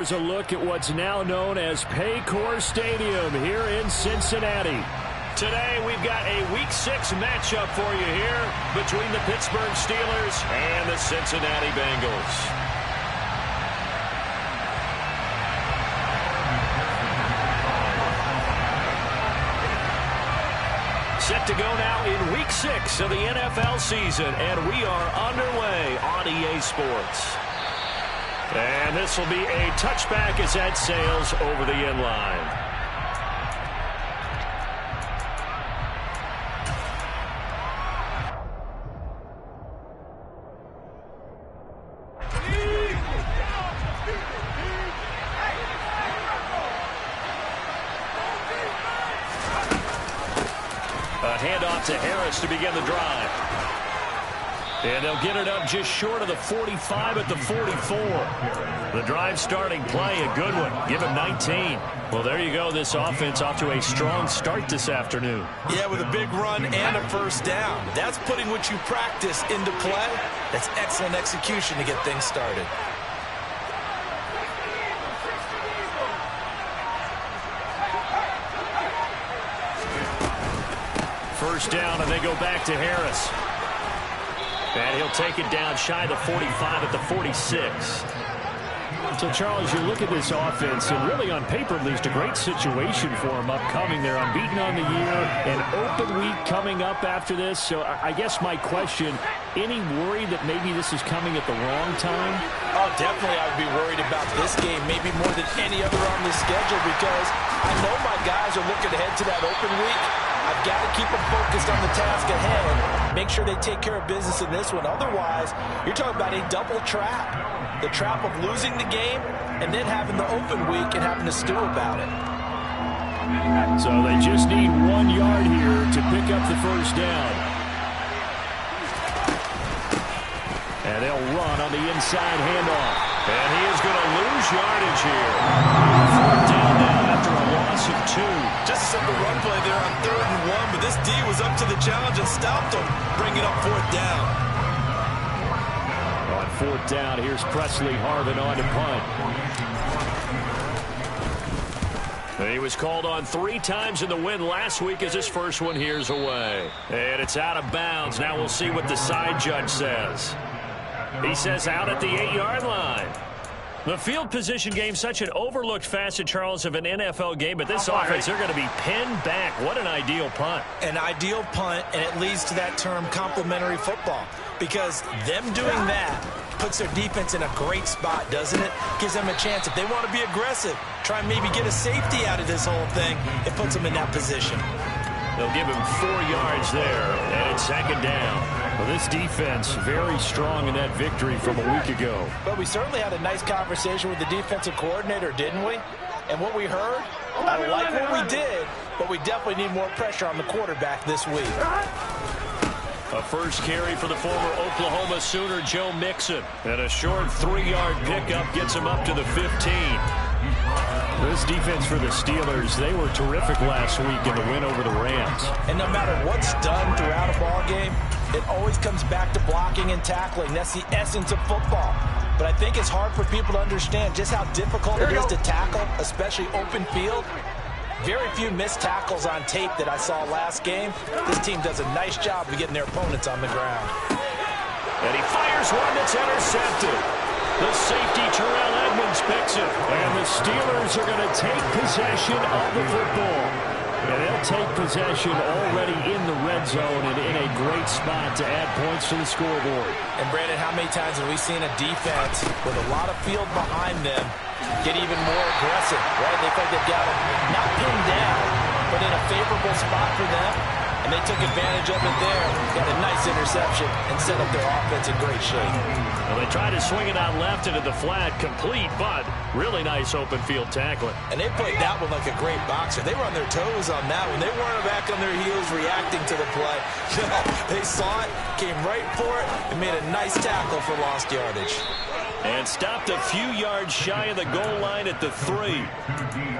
Here's a look at what's now known as Paycor Stadium here in Cincinnati. Today we've got a Week 6 matchup for you here between the Pittsburgh Steelers and the Cincinnati Bengals. Set to go now in Week 6 of the NFL season, and we are underway on EA Sports. And this will be a touchback as that sails over the end line. A handoff to Harris to begin the drive. And they'll get it up just short of the 45 at the 44. The drive starting play, a good one. Give him 19. Well, there you go. This offense off to a strong start this afternoon. Yeah, with a big run and a first down. That's putting what you practice into play. That's excellent execution to get things started. First down, and they go back to Harris. And he'll take it down shy of the 45 at the 46. So, Charles, you look at this offense, and really on paper, at least a great situation for them upcoming. They're unbeaten on the year, an open week coming up after this. So I guess my question, any worry that maybe this is coming at the wrong time? Oh, definitely I would be worried about this game, maybe more than any other on the schedule, because I know my guys are looking ahead to that open week. I've got to keep them focused on the task ahead. Make sure they take care of business in this one. Otherwise, you're talking about a double trap. The trap of losing the game and then having the open week and having to stew about it. So they just need 1 yard here to pick up the first down. And they'll run on the inside handoff. And he is going to lose yardage here. Fourth down now after a loss of 2. Just a simple run play there on 3rd and 1, but this D was up to the challenge and stopped him, bringing up 4th down. On 4th down, here's Presley Harvin on to punt. He was called on 3 times in the win last week as his first one here's away. And it's out of bounds. Now we'll see what the side judge says. He says out at the 8-yard line. The field position game, such an overlooked facet, Charles, of an NFL game, but this offense, they're going to be pinned back. What an ideal punt. An ideal punt, and it leads to that term complementary football, because them doing that puts their defense in a great spot, doesn't it? Gives them a chance. If they want to be aggressive, try and maybe get a safety out of this whole thing, it puts them in that position. They'll give him 4 yards there, and it's 2nd down. Well, this defense very strong in that victory from a week ago. But we certainly had a nice conversation with the defensive coordinator, didn't we? And what we heard, I like what we did, but we definitely need more pressure on the quarterback this week. A first carry for the former Oklahoma Sooner, Joe Mixon. And a short 3-yard pickup gets him up to the 15. This defense for the Steelers, they were terrific last week in the win over the Rams. And no matter what's done throughout a ball game, it always comes back to blocking and tackling. That's the essence of football. But I think it's hard for people to understand just how difficult it is to tackle, especially open field. Very few missed tackles on tape that I saw last game. This team does a nice job of getting their opponents on the ground. And he fires one that's intercepted. The safety, Terrell Edmonds, picks it. And the Steelers are going to take possession of the football. And they'll take possession already in the red zone and in a great spot to add points to the scoreboard. And, Brandon, how many times have we seen a defense with a lot of field behind them get even more aggressive, right? They feel like they've got them not pinned down, but in a favorable spot for them. And they took advantage of it there. Got a nice interception and set up their offense in great shape. Well, they tried to swing it out left into the flat, complete, but really nice open field tackling. And they played that one like a great boxer. They were on their toes on that one. They weren't back on their heels reacting to the play. No, they saw it, came right for it, and made a nice tackle for lost yardage. And stopped a few yards shy of the goal line at the 3.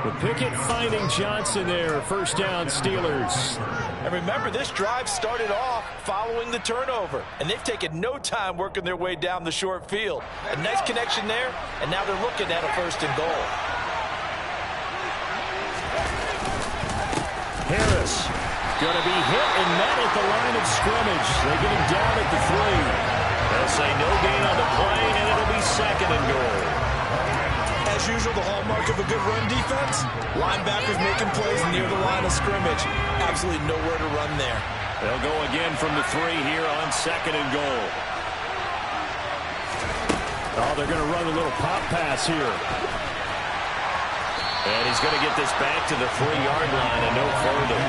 The Pickett finding Johnson there. First down, Steelers. And remember, this drive started off following the turnover. And they've taken no time working their way down the short field. A nice connection there, and now they're looking at a 1st and goal. Harris going to be hit and met at the line of scrimmage. They get him down at the 3. They'll say no gain on the play, and it'll be 2nd and goal. As usual, the hallmark of a good run defense, linebackers making plays near the line of scrimmage. Absolutely nowhere to run there. They'll go again from the 3 here on 2nd and goal. Oh, they're going to run a little pop pass here. And he's going to get this back to the 3-yard line and no further.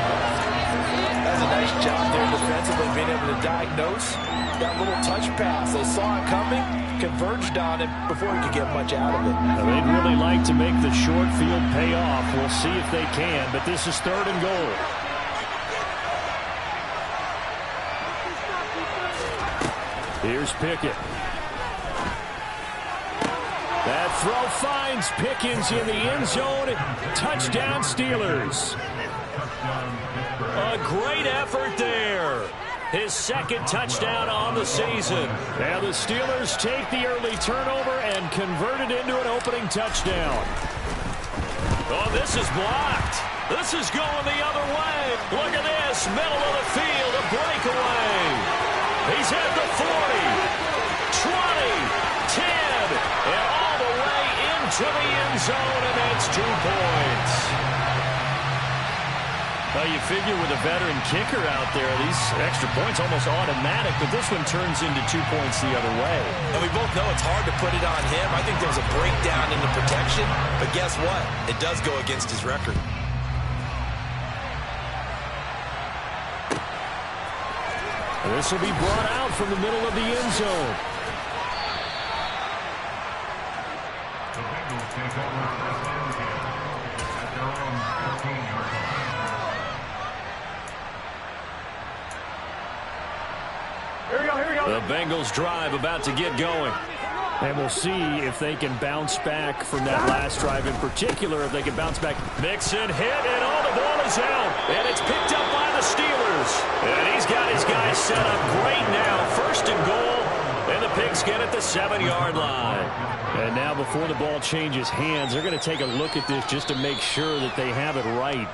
That's a nice job there defensively, being able to diagnose that little touch pass. They saw it coming, converged on it before he could get much out of it. Now, they'd really like to make the short field pay off. We'll see if they can, but this is 3rd and goal. Here's Pickett. That throw finds Pickens in the end zone. Touchdown, Steelers. A great effort there. His 2nd touchdown on the season. Now the Steelers take the early turnover and convert it into an opening touchdown. Oh, this is blocked. This is going the other way. Look at this. Middle of the field, a breakaway. He's at the 40, 20, 10, and all the way into the end zone, and that's 2 points. Well, you figure with a veteran kicker out there, these extra points almost automatic, but this one turns into 2 points the other way. And we both know it's hard to put it on him. I think there was a breakdown in the protection, but guess what? It does go against his record. This will be brought out from the middle of the end zone. The Bengals take over first down again at their own 13-yard line. The Bengals drive about to get going. And we'll see if they can bounce back from that last drive in particular, if they can bounce back. Mixon hit, and all the ball is out. And it's picked up by the Steelers. And he's got his guys set up great now. 1st and goal, and the Pigs get at the 7-yard line. And now before the ball changes hands, they're going to take a look at this just to make sure that they have it right.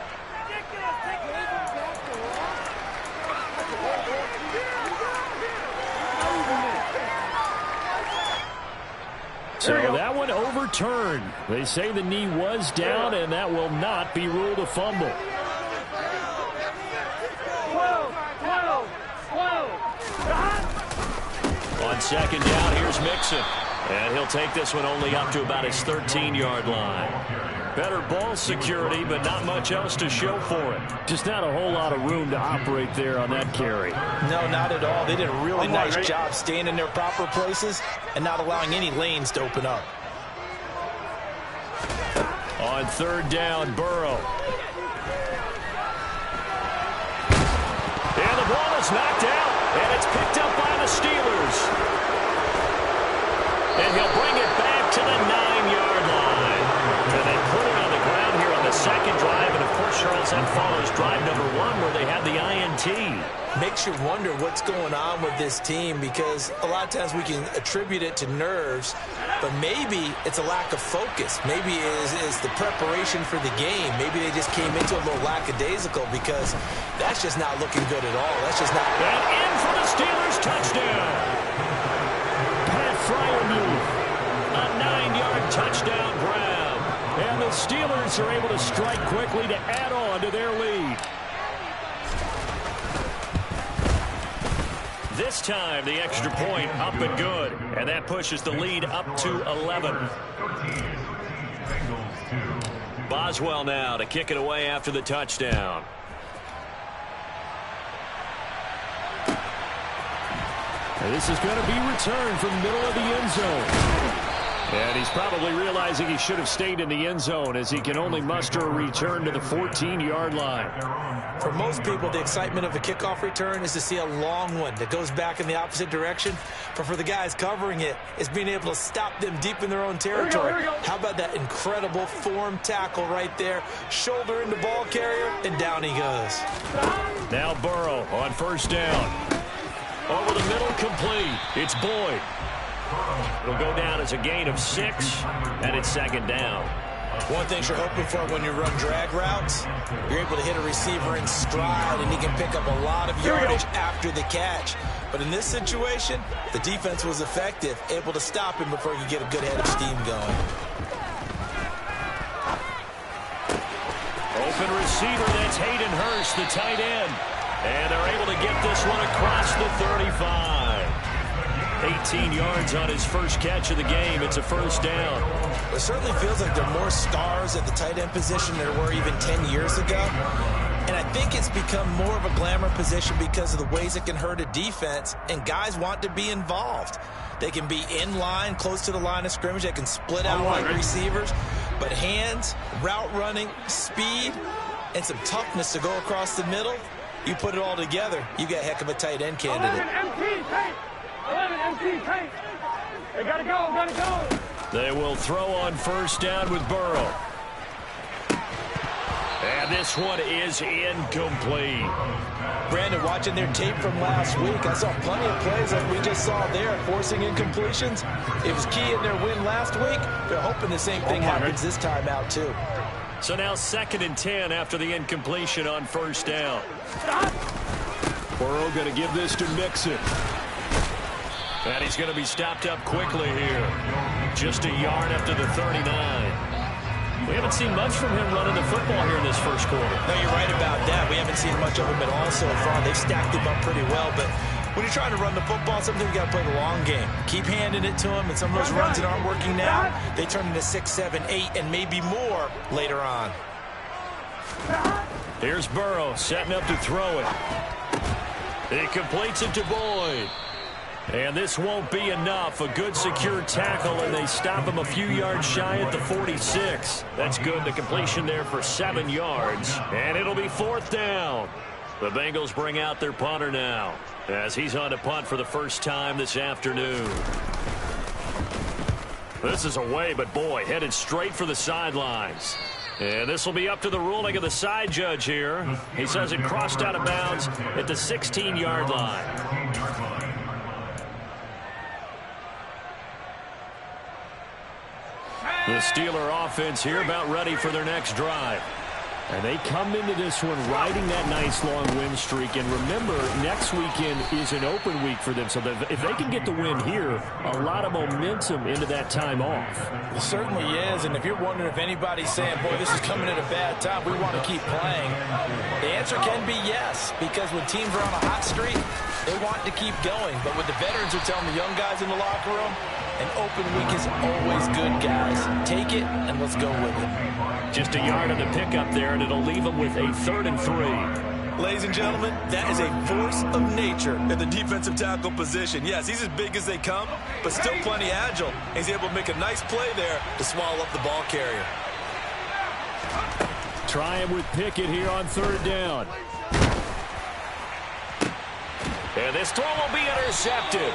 So that one overturned. They say the knee was down, and that will not be ruled a fumble. On 2nd down, here's Mixon. And he'll take this one only up to about his 13-yard line. Better ball security, but not much else to show for it. Just not a whole lot of room to operate there on that carry. No, not at all. They did a really nice job staying in their proper places and not allowing any lanes to open up. On 3rd down, Burrow. And the ball is knocked out, and it's picked up by the Steelers. And he'll bring it back to the 9-yard line. And they put it on the ground here on the 2nd drive. And, of course, Charles, that follows drive number 1 where they had the INT. Makes you wonder what's going on with this team, because a lot of times we can attribute it to nerves, but maybe it's a lack of focus. Maybe it's the preparation for the game. Maybe they just came into a little lackadaisical, because that's just not looking good at all. That's just not. And in for the Steelers touchdown. Pat Fryermuth, a 9-yard touchdown grab. And the Steelers are able to strike quickly to add on to their lead. This time, the extra point up and good. And that pushes the lead up to 11. Boswell now to kick it away after the touchdown. And this is going to be returned from the middle of the end zone. And he's probably realizing he should have stayed in the end zone as he can only muster a return to the 14-yard line. For most people, the excitement of a kickoff return is to see a long one that goes back in the opposite direction. But for the guys covering it, it's being able to stop them deep in their own territory. How about that incredible form tackle right there? Shoulder into ball carrier, and down he goes. Now Burrow on first down. Over the middle, complete. It's Boyd. It'll go down as a gain of 6, and it's second down. One thing you're hoping for when you run drag routes, you're able to hit a receiver in stride, and he can pick up a lot of yardage after the catch. But in this situation, the defense was effective, able to stop him before he could get a good head of steam going. Open receiver, that's Hayden Hurst, the tight end. And they're able to get this one across the 35. 18 yards on his first catch of the game. It's a first down. It certainly feels like there are more stars at the tight end position than there were even 10 years ago. And I think it's become more of a glamour position because of the ways it can hurt a defense, and guys want to be involved. They can be in line, close to the line of scrimmage. They can split out like receivers. But hands, route running, speed, and some toughness to go across the middle, you put it all together, you got a heck of a tight end candidate. 11 MT, tank. They gotta go. They will throw on first down with Burrow. And this one is incomplete. Brandon, watching their tape from last week, I saw plenty of plays like we just saw there, forcing incompletions. It was key in their win last week. They're hoping the same thing happens this time out, too. So now 2nd and 10 after the incompletion on first down. Burrow going to give this to Mixon. And he's going to be stopped up quickly here. Just a yard after the 39. We haven't seen much from him running the football here in this first quarter. No, you're right about that. We haven't seen much of him at all so far. They've stacked him up pretty well, but when you're trying to run the football, sometimes you got to play the long game. Keep handing it to him, and some of those runs that aren't working now, they turn into 6, 7, 8, and maybe more later on. Here's Burrow setting up to throw it. He completes it to Boyd. And this won't be enough. A good secure tackle, and they stop him a few yards shy at the 46. That's good. The completion there for 7 yards. And it'll be 4th down. The Bengals bring out their punter now as he's on to punt for the first time this afternoon. This is away, but boy, headed straight for the sidelines. And this will be up to the ruling of the side judge here. He says it crossed out of bounds at the 16-yard line. The Steeler offense here about ready for their next drive. And they come into this one riding that nice long win streak. And remember, next weekend is an open week for them. So if they can get the win here, a lot of momentum into that time off. It certainly is. And if you're wondering if anybody's saying, boy, this is coming at a bad time, we want to keep playing, the answer can be yes. Because when teams are on a hot streak, they want to keep going. But what the veterans are telling the young guys in the locker room, an open week is always good, guys. Take it, and let's go with it. Just a yard on the pickup there, and it'll leave them with a 3rd and 3. Ladies and gentlemen, that is a force of nature in the defensive tackle position. Yes, he's as big as they come, but still plenty agile. He's able to make a nice play there to swallow up the ball carrier. Try him with Pickett here on 3rd down. And this throw will be intercepted.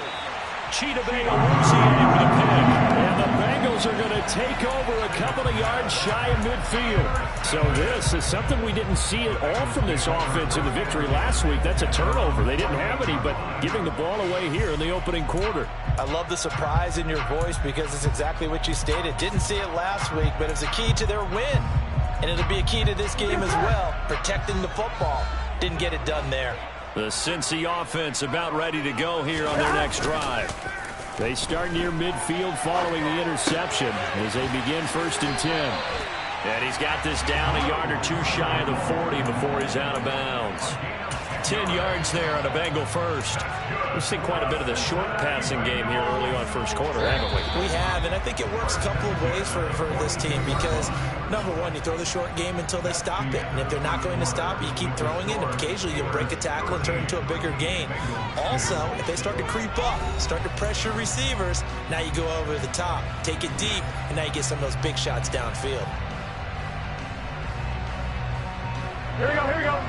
Cheetah Bagel with a pick. And the Bengals are going to take over a couple of yards shy of midfield. So this is something we didn't see at all from this offense in the victory last week. That's a turnover. They didn't have any, but giving the ball away here in the opening quarter. I love the surprise in your voice because it's exactly what you stated. Didn't see it last week, but it was a key to their win. And it'll be a key to this game as well, protecting the football. Didn't get it done there. The Cincy offense about ready to go here on their next drive. They start near midfield following the interception as they begin 1st and 10. And he's got this down a yard or two shy of the 40 before he's out of bounds. about 10 yards there on a Bengal first. We've seen quite a bit of the short passing game here early on first quarter, haven't we? We have, and I think it works a couple of ways for this team because, number one, you throw the short game until they stop it. And if they're not going to stop it, you keep throwing it, and occasionally you'll break a tackle and turn it into a bigger gain. Also, if they start to creep up, start to pressure receivers, now you go over the top, take it deep, and now you get some of those big shots downfield. Here we go, here we go.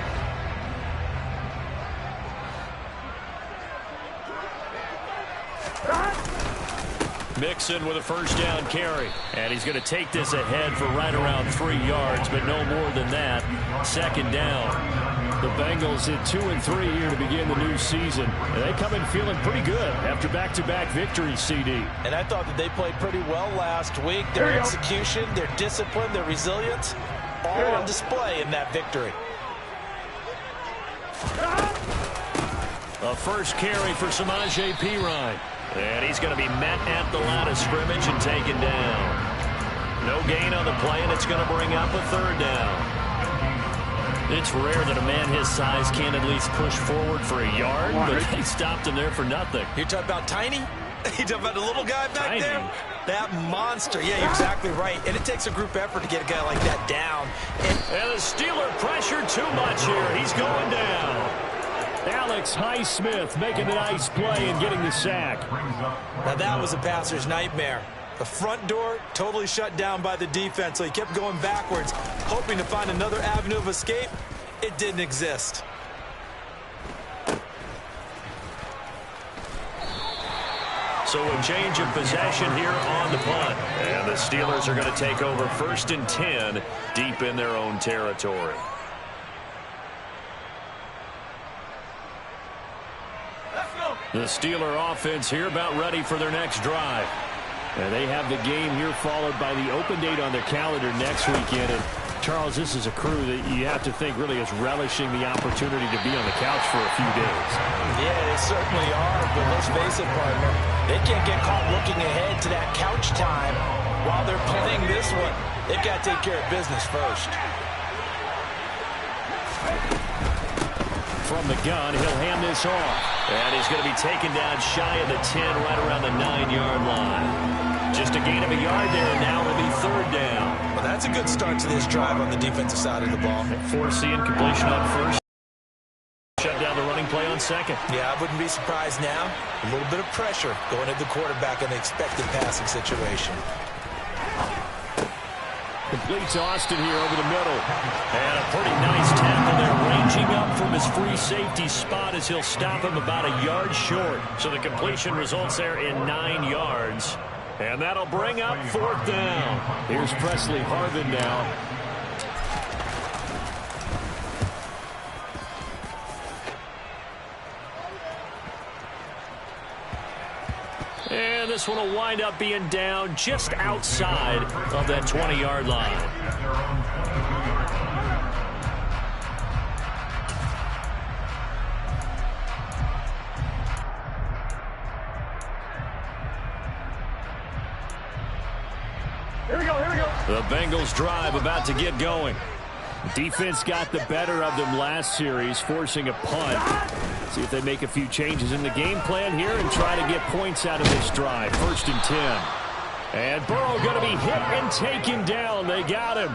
Mixon with a first down carry. And he's going to take this ahead for right around 3 yards, but no more than that. Second down. The Bengals hit 2 and 3 here to begin the new season. And they come in feeling pretty good after back-to-back victories, CD. And I thought that they played pretty well last week. Their execution, their discipline, their resilience, all on display in that victory. A first carry for Samaje Perine. And he's going to be met at the line of scrimmage and taken down. No gain on the play, and it's going to bring up a third down. It's rare that a man his size can't at least push forward for a yard, but they stopped him there for nothing. You're talking about tiny? You're talking about the little guy back there? That monster. Yeah, you're exactly right. And it takes a group effort to get a guy like that down. And the Steeler pressure too much here. He's going down. Alex Highsmith making the nice play and getting the sack. Now that was a passer's nightmare. The front door totally shut down by the defense, so he kept going backwards, hoping to find another avenue of escape. It didn't exist. So a change of possession here on the punt. And the Steelers are going to take over 1st and 10 deep in their own territory. The Steeler offense here about ready for their next drive. And they have the game here followed by the open date on their calendar next weekend. And Charles, this is a crew that you have to think really is relishing the opportunity to be on the couch for a few days. Yeah, they certainly are. But let's face it, partner, they can't get caught looking ahead to that couch time while they're playing this one. They've got to take care of business first. From the gun, he'll hand this off. And he's going to be taken down shy of the 10, right around the 9-yard line. Just a gain of a yard there, and now it'll be third down. Well, that's a good start to this drive on the defensive side of the ball. Forcing completion on first. Shut down the running play on second. Yeah, I wouldn't be surprised now. A little bit of pressure going at the quarterback in the expected passing situation. Completes Austin here over the middle. And a pretty nice tackle there, ranging up from his free safety spot as he'll stop him about a yard short. So the completion results there in 9 yards. And that'll bring up 4th down. Here's Presley Harvin now. And this one will wind up being down just outside of that 20-yard line. Here we go, here we go. The Bengals drive about to get going. Defense got the better of them last series, forcing a punt. See if they make a few changes in the game plan here and try to get points out of this drive. 1st and 10. And Burrow going to be hit and taken down. They got him.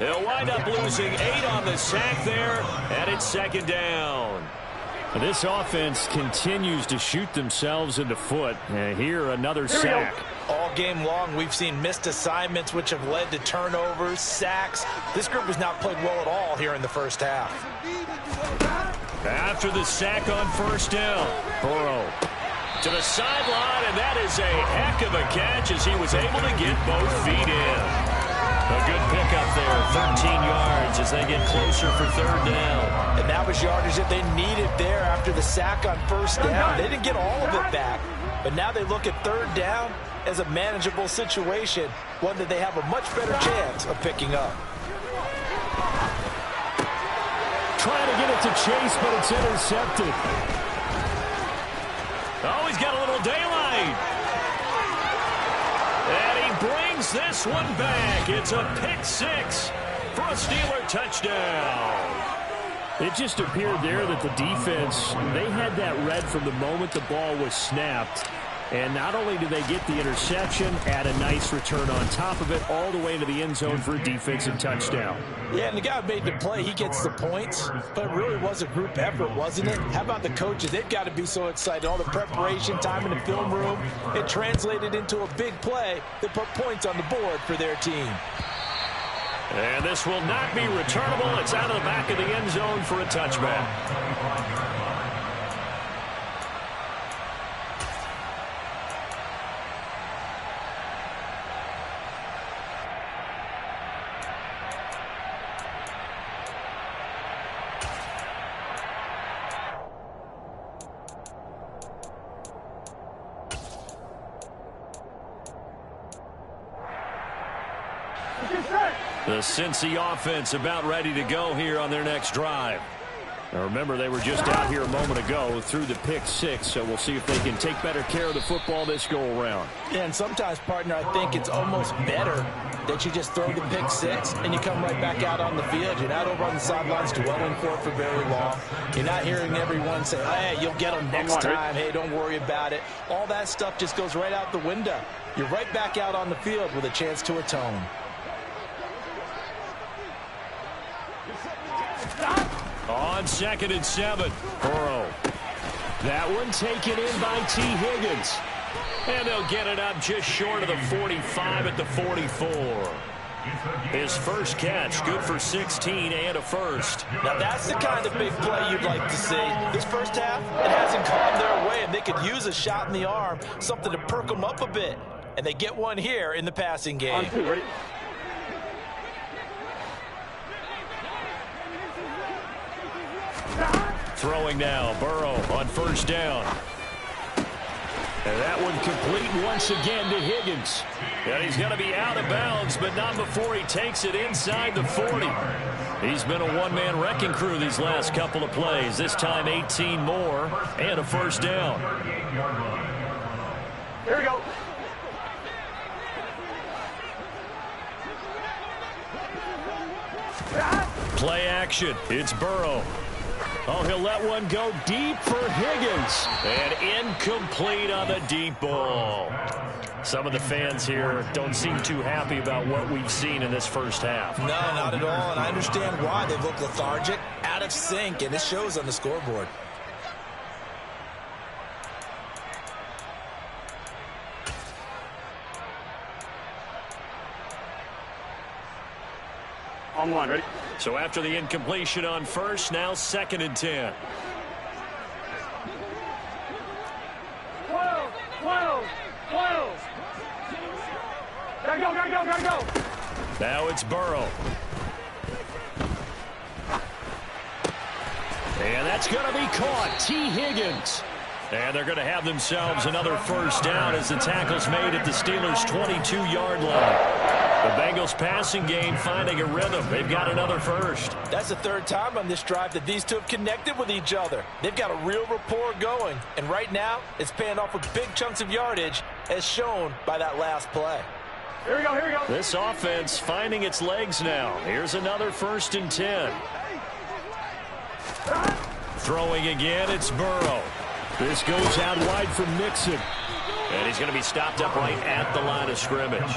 They'll wind up losing 8 on the sack there, and it's 2nd down. This offense continues to shoot themselves in the foot. And here, another sack. All game long, we've seen missed assignments, which have led to turnovers, sacks. This group has not played well at all here in the first half. After the sack on 1st down, Burrow to the sideline, and that is a heck of a catch as he was able to get both feet in. A good pickup there, 13 yards as they get closer for 3rd down. And that was yardage that they needed there after the sack on 1st down. They didn't get all of it back, but now they look at 3rd down as a manageable situation, one that they have a much better chance of picking up. Trying to get it to Chase, but it's intercepted. Oh, he's got a little daylight. And he brings this one back. It's a pick 6 for a Steeler touchdown. It just appeared there that the defense, they had that read from the moment the ball was snapped. And not only did they get the interception, add a nice return on top of it, all the way into the end zone for a defensive touchdown. Yeah, and the guy who made the play, he gets the points, but it really was a group effort, wasn't it? How about the coaches? They've got to be so excited. All the preparation, time in the film room, it translated into a big play that put points on the board for their team. And this will not be returnable. It's out of the back of the end zone for a touchback. The Cincy offense about ready to go here on their next drive. Now remember, they were just out here a moment ago through the pick six, so we'll see if they can take better care of the football this go-around. Yeah, and sometimes, partner, I think it's almost better that you just throw the pick six and you come right back out on the field. You're not over on the sidelines dwelling for it for very long. You're not hearing everyone say, hey, you'll get them next time. Hey, don't worry about it. All that stuff just goes right out the window. You're right back out on the field with a chance to atone. On 2nd and 7, Burrow. That one taken in by T. Higgins. And they'll get it up just short of the 45 at the 44. His first catch, good for 16 and a first. Now that's the kind of big play you'd like to see. This first half, it hasn't gone their way, and they could use a shot in the arm, something to perk them up a bit. And they get one here in the passing game. Throwing now, Burrow on first down. And that one complete once again to Higgins. And he's going to be out of bounds, but not before he takes it inside the 40. He's been a one-man wrecking crew these last couple of plays. This time 18 more and a first down. Here we go. Play action. It's Burrow. Oh, he'll let one go deep for Higgins. And incomplete on the deep ball. Some of the fans here don't seem too happy about what we've seen in this first half. No, not at all, and I understand why. They've looked lethargic, out of sync, and it shows on the scoreboard. On one, ready? So after the incompletion on first, now 2nd and 10. 12. Gotta go. Now it's Burrow. And that's going to be caught. T. Higgins. And they're going to have themselves another first down as the tackle's made at the Steelers' 22-yard line. The Bengals passing game finding a rhythm. They've got another first. That's the third time on this drive that these two have connected with each other. They've got a real rapport going. And right now, it's paying off with big chunks of yardage, as shown by that last play. Here we go. This offense finding its legs now. Here's another 1st and 10. Throwing again, it's Burrow. This goes out wide from Nixon. And he's going to be stopped up right at the line of scrimmage.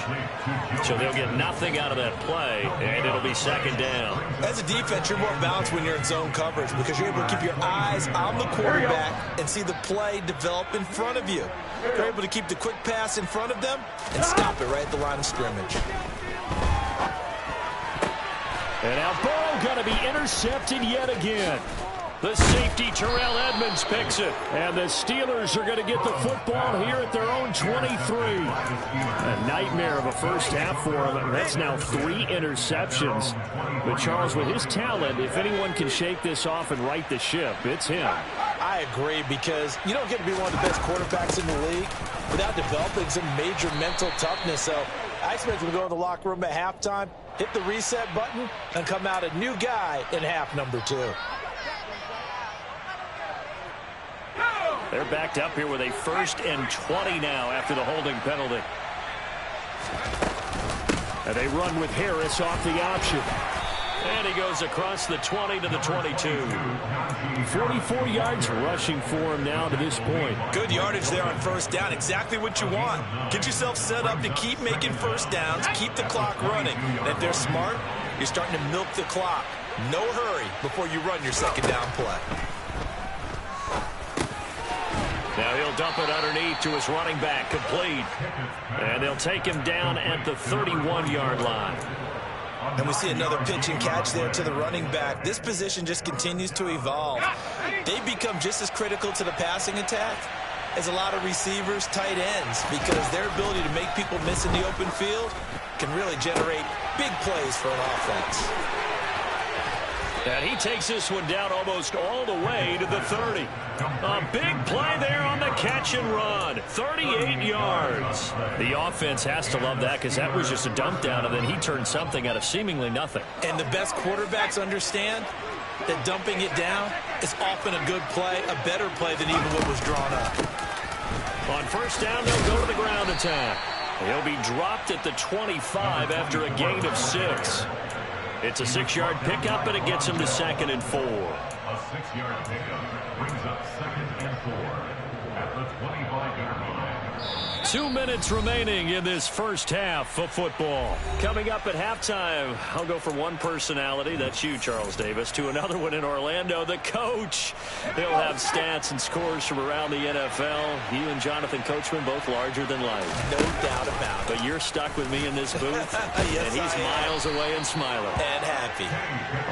So they'll get nothing out of that play, and it'll be 2nd down. As a defense, you're more balanced when you're in zone coverage because you're able to keep your eyes on the quarterback and see the play develop in front of you. You're able to keep the quick pass in front of them and stop it right at the line of scrimmage. And now Burrow going to be intercepted yet again. The safety, Terrell Edmonds, picks it. And the Steelers are going to get the football here at their own 23. A nightmare of a first half for him. That's now 3 interceptions. But Charles, with his talent, if anyone can shake this off and right the ship, it's him. I agree, because you don't get to be one of the best quarterbacks in the league without developing some major mental toughness. So I expect him to go in the locker room at halftime, hit the reset button, and come out a new guy in half number 2. They're backed up here with a 1st and 20 now after the holding penalty. And they run with Harris off the option. And he goes across the 20 to the 22. 44 yards rushing for him now to this point. Good yardage there on first down. Exactly what you want. Get yourself set up to keep making first downs, keep the clock running. And if they're smart, you're starting to milk the clock. No hurry before you run your second down play. Now he'll dump it underneath to his running back, complete. And they'll take him down at the 31-yard line. And we see another pitch and catch there to the running back. This position just continues to evolve. They become just as critical to the passing attack as a lot of receivers, tight ends, because their ability to make people miss in the open field can really generate big plays for an offense. And he takes this one down almost all the way to the 30. A big play there on the catch and run. 38 yards. The offense has to love that because that was just a dump down, and then he turned something out of seemingly nothing. And the best quarterbacks understand that dumping it down is often a good play, a better play than even what was drawn up. On first down, they'll go to the ground attack. He'll be dropped at the 25 after a gain of 6. It's a 6-yard pickup, and it gets him to 2nd and 4. A 6-yard pickup brings up 2nd and 4 at the 25-yard line. 2 minutes remaining in this first half of football. Coming up at halftime, I'll go from one personality, that's you, Charles Davis, to another one in Orlando, the coach. He'll have stats and scores from around the NFL. You and Jonathan Coachman, both larger than life. No doubt about it. But you're stuck with me in this booth, Yes, and he's miles away and smiling. And happy.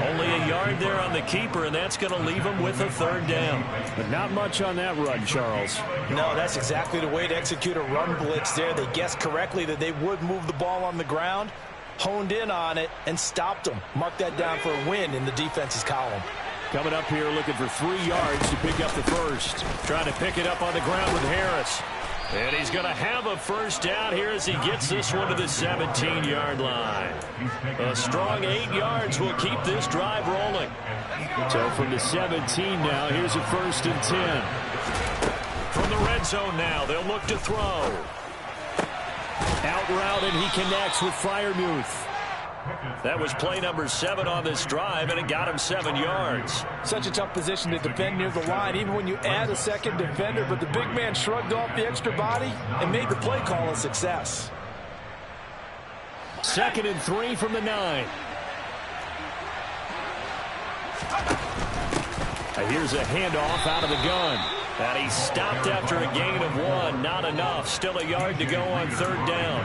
Only a yard there on the keeper, and that's going to leave him with a 3rd down. But not much on that run, Charles. No, that's exactly the way to execute a run blitz there. They guessed correctly that they would move the ball on the ground, honed in on it, and stopped them. Mark that down for a win in the defense's column. Coming up here looking for 3 yards to pick up the first. Trying to pick it up on the ground with Harris. And he's going to have a first down here as he gets this one to the 17-yard line. A strong 8 yards will keep this drive rolling. So from the 17 now, here's a 1st and 10. From the red zone now, they'll look to throw. Out route, and he connects with Freiermuth. That was play number 7 on this drive, and it got him 7 yards. Such a tough position to defend near the line, even when you add a second defender, but the big man shrugged off the extra body and made the play call a success. 2nd and 3 from the 9. Here's a handoff out of the gun. And he stopped after a gain of 1. Not enough. Still a yard to go on 3rd down.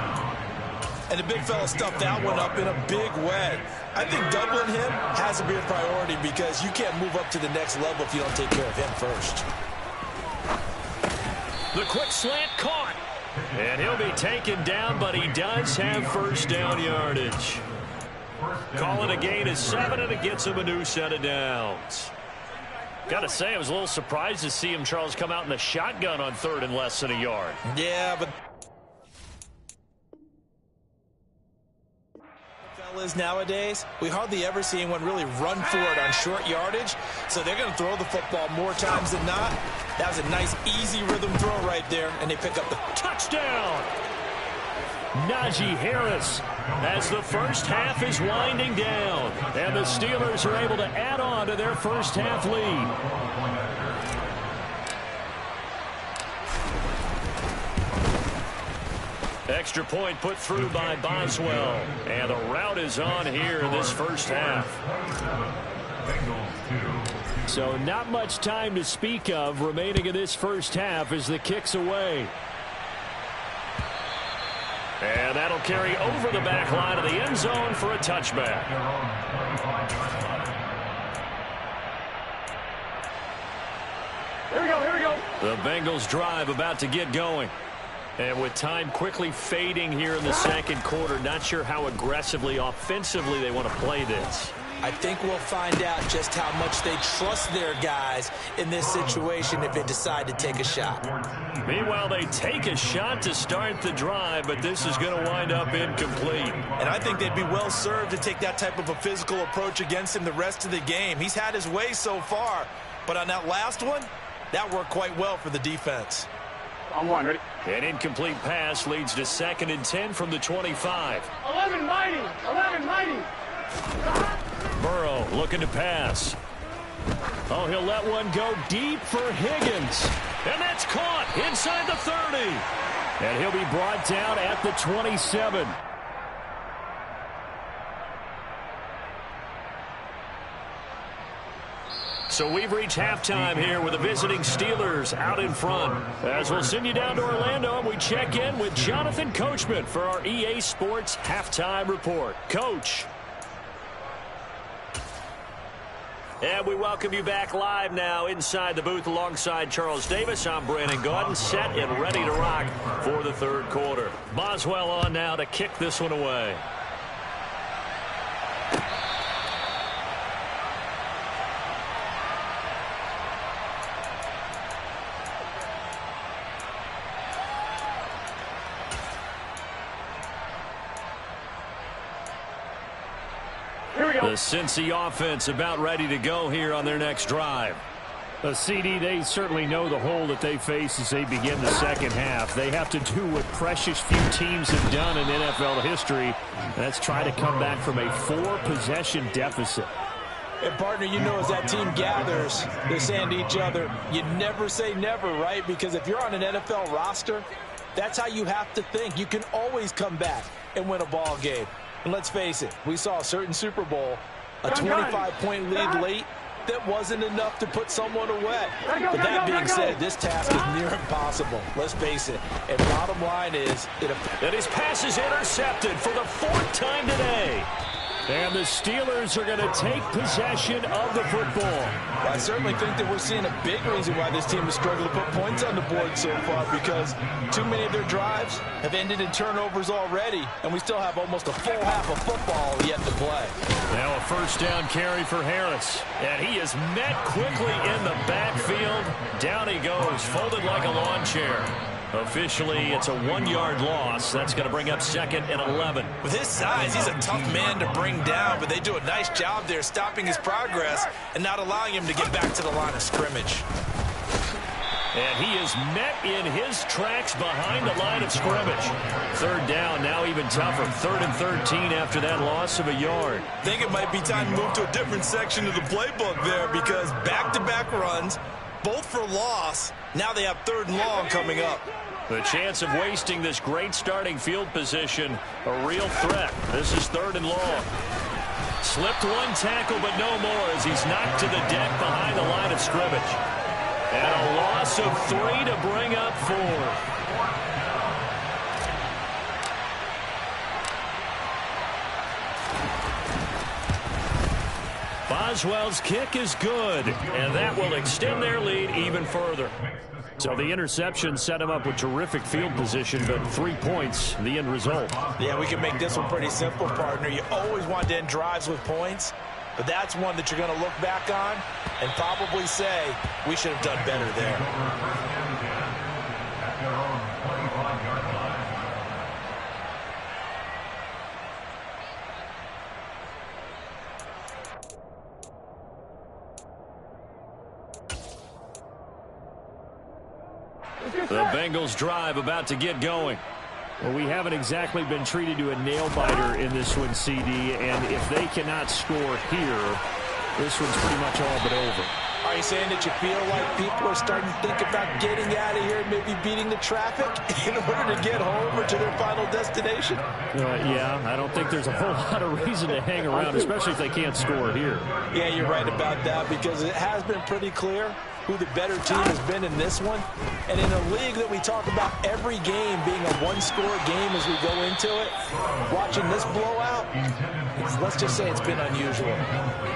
And the big fella stuffed that one up in a big way. I think doubling him has to be a priority because you can't move up to the next level if you don't take care of him first. The quick slant caught. And he'll be taken down, but he does have first down yardage. Call it a gain of 7, and it gets him a new set of downs. Got to say, I was a little surprised to see him, Charles, come out in the shotgun on 3rd and less than a yard. Yeah, but fellas nowadays, we hardly ever see anyone really run for it on short yardage, so they're going to throw the football more times than not. That was a nice, easy rhythm throw right there, and they pick up the touchdown. Najee Harris as the first half is winding down, and the Steelers are able to add on to their first half lead. Extra point put through by Boswell, and the route is on here in this first half. So not much time to speak of remaining in this first half as the kick's away. And that'll carry over the back line of the end zone for a touchback. Here we go, here we go. The Bengals drive about to get going. And with time quickly fading here in the 2nd quarter, not sure how aggressively, offensively they want to play this. I think we'll find out just how much they trust their guys in this situation if they decide to take a shot. Meanwhile, they take a shot to start the drive, but this is going to wind up incomplete. And I think they'd be well served to take that type of a physical approach against him the rest of the game. He's had his way so far, but on that last one, that worked quite well for the defense. On 1, ready? An incomplete pass leads to 2nd and 10 from the 25. 11 mighty, 11 mighty. looking to pass. Oh, he'll let one go deep for Higgins. And that's caught inside the 30. And he'll be brought down at the 27. So we've reached halftime here with the visiting Steelers out in front. As we'll send you down to Orlando, and we check in with Jonathan Coachman for our EA Sports Halftime Report. Coach. And we welcome you back live now inside the booth alongside Charles Davis. I'm Brandon Gaudin, set and ready to rock for the third quarter. Boswell on now to kick this one away. The Cincy offense about ready to go here on their next drive. CD, they certainly know the hole that they face as they begin the second half. They have to do what precious few teams have done in NFL history. That's try to come back from a 4-possession deficit. And, partner, you know, as that team gathers, they're saying to each other, you never say never, right? Because if you're on an NFL roster, that's how you have to think. You can always come back and win a ball game. And let's face it, we saw a certain Super Bowl, a 25-point lead late that wasn't enough to put someone away. But that being said, this task is near impossible. Let's face it. And bottom line is, that his pass is intercepted for the 4th time today. And the Steelers are going to take possession of the football. Well, I certainly think that we're seeing a big reason why this team has struggled to put points on the board so far, because too many of their drives have ended in turnovers already, and we still have almost a full half of football yet to play. Now a first down carry for Harris. And he is met quickly in the backfield. Down he goes, folded like a lawn chair. Officially, it's a 1-yard loss. That's going to bring up 2nd and 11. With his size, he's a tough man to bring down, but they do a nice job there stopping his progress and not allowing him to get back to the line of scrimmage. And he is met in his tracks behind the line of scrimmage. 3rd down, now even tougher. 3rd and 13 after that loss of a yard. I think it might be time to move to a different section of the playbook there, because back-to-back runs, both for loss. Now they have 3rd and long coming up. The chance of wasting this great starting field position, a real threat. This is 3rd and long. Slipped one tackle, but no more as he's knocked to the deck behind the line of scrimmage. And a loss of 3 to bring up 4. Boswell's kick is good, and that will extend their lead even further. So the interception set him up with terrific field position, but 3 points, the end result. Yeah, we can make this one pretty simple, partner. You always want to end drives with points, but that's one that you're going to look back on and probably say, we should have done better there. The Bengals drive about to get going. Well, we haven't exactly been treated to a nail-biter in this one, CD, and if they cannot score here, this one's pretty much all but over. Are you saying that you feel like people are starting to think about getting out of here, maybe beating the traffic in order to get home or to their final destination? Yeah, I don't think there's a whole lot of reason to hang around, especially if they can't score here. Yeah, you're right about that, because it has been pretty clear who the better team has been in this one. And in a league that we talk about every game being a one-score game as we go into it, watching this blowout, let's just say it's been unusual.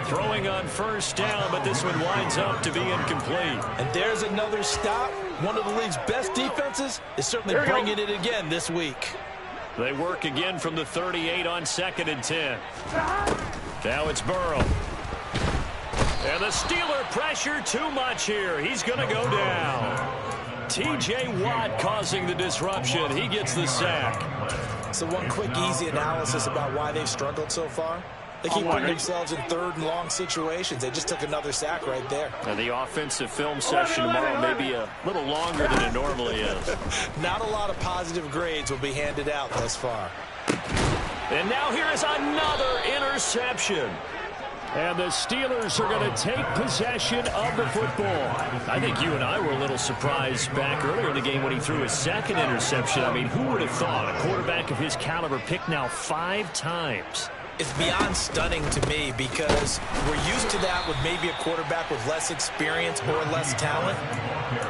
Throwing on first down, but this one winds up to be incomplete. And there's another stop. One of the league's best defenses is certainly bringing it again this week. They work again from the 38 on 2nd and 10. Now it's Burrow. And the Steeler pressure too much here. He's going to go down. T.J. Watt causing the disruption. He gets the sack. So one quick, easy analysis about why they've struggled so far. They keep putting themselves in 3rd and long situations. They just took another sack right there. And the offensive film session tomorrow may be a little longer than it normally is. Not a lot of positive grades will be handed out thus far. And now here is another interception. And the Steelers are going to take possession of the football. I think you and I were a little surprised back earlier in the game when he threw his second interception. I mean, who would have thought a quarterback of his caliber picked now 5 times? It's beyond stunning to me because we're used to that with maybe a quarterback with less experience or less talent.